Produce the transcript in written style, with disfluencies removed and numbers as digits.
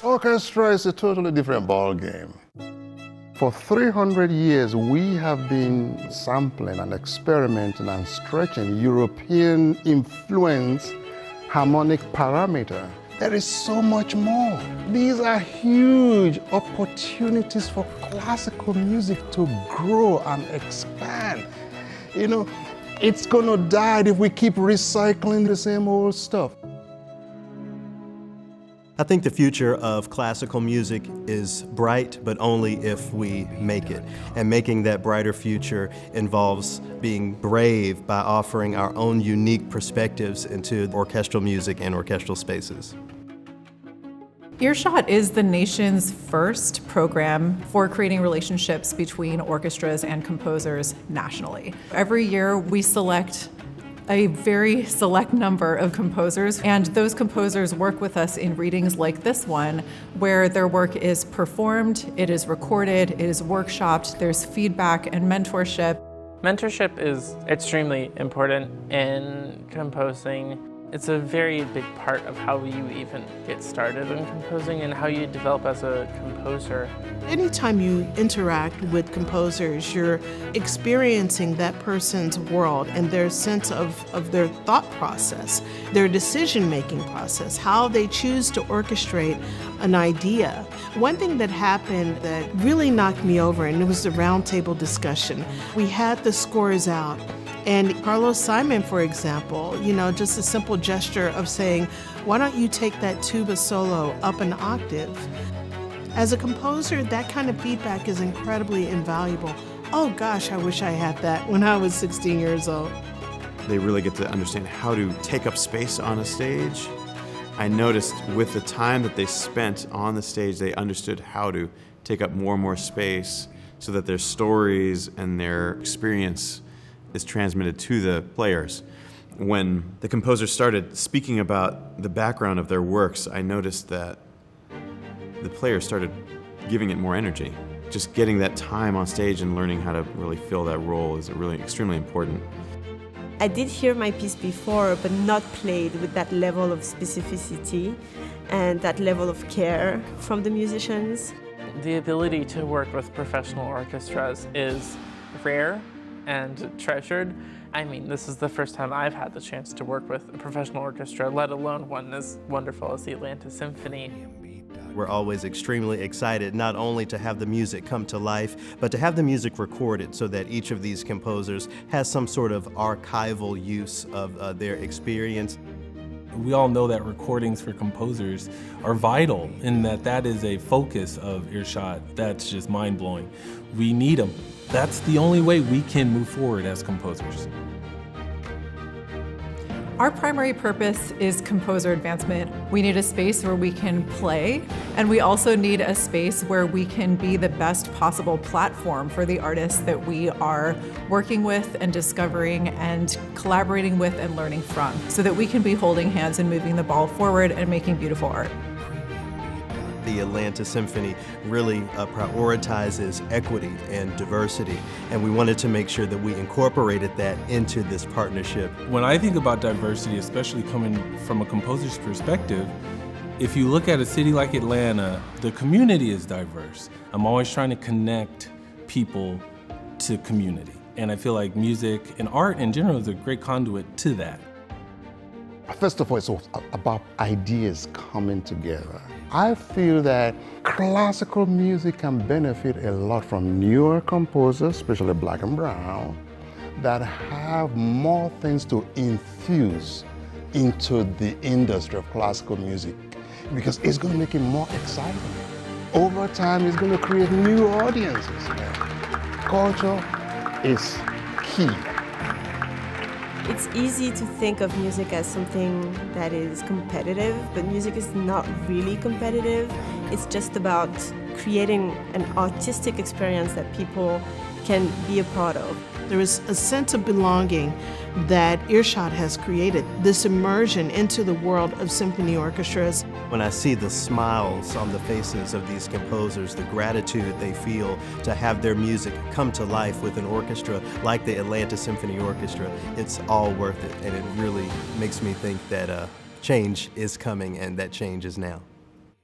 Orchestra is a totally different ball game. For 300 years, we have been sampling and experimenting and stretching European influence harmonic parameter. There is so much more. These are huge opportunities for classical music to grow and expand. You know, it's gonna die if we keep recycling the same old stuff. I think the future of classical music is bright, but only if we make it. And making that brighter future involves being brave by offering our own unique perspectives into orchestral music and orchestral spaces. EarShot is the nation's first program for creating relationships between orchestras and composers nationally. Every year we select a very select number of composers, and those composers work with us in readings like this one, where their work is performed, it is recorded, it is workshopped, there's feedback and mentorship. Mentorship is extremely important in composing. It's a very big part of how you even get started in composing and how you develop as a composer. Anytime you interact with composers, you're experiencing that person's world and their sense of their thought process, their decision-making process, how they choose to orchestrate an idea. One thing that happened that really knocked me over, and it was the roundtable discussion. We had the scores out. And Carlos Simon, for example, just a simple gesture of saying, why don't you take that tuba solo up an octave? As a composer, that kind of feedback is incredibly invaluable. Oh gosh, I wish I had that when I was 16 years old. They really get to understand how to take up space on a stage. I noticed with the time that they spent on the stage, they understood how to take up more and more space so that their stories and their experience is transmitted to the players. When the composers started speaking about the background of their works, I noticed that the players started giving it more energy. Just getting that time on stage and learning how to really fill that role is really extremely important. I did hear my piece before, but not played with that level of specificity and that level of care from the musicians. The ability to work with professional orchestras is rare and treasured. I mean, this is the first time I've had the chance to work with a professional orchestra, let alone one as wonderful as the Atlanta Symphony. We're always extremely excited not only to have the music come to life, but to have the music recorded so that each of these composers has some sort of archival use of their experience. We all know that recordings for composers are vital, and that is a focus of EarShot that's just mind-blowing. We need them. That's the only way we can move forward as composers. Our primary purpose is composer advancement. We need a space where we can play, and we also need a space where we can be the best possible platform for the artists that we are working with and discovering and collaborating with and learning from, so that we can be holding hands and moving the ball forward and making beautiful art. The Atlanta Symphony really prioritizes equity and diversity, and we wanted to make sure that we incorporated that into this partnership. When I think about diversity, especially coming from a composer's perspective, if you look at a city like Atlanta, the community is diverse. I'm always trying to connect people to community, and I feel like music and art in general is a great conduit to that. First of all, it's about ideas coming together. I feel that classical music can benefit a lot from newer composers, especially black and brown, that have more things to infuse into the industry of classical music, because it's going to make it more exciting. Over time, it's going to create new audiences. Culture is key. It's easy to think of music as something that is competitive, but music is not really competitive. It's just about creating an artistic experience that people can be a part of. There is a sense of belonging that EarShot has created, this immersion into the world of symphony orchestras. When I see the smiles on the faces of these composers, the gratitude they feel to have their music come to life with an orchestra like the Atlanta Symphony Orchestra, it's all worth it, and it really makes me think that change is coming and that change is now.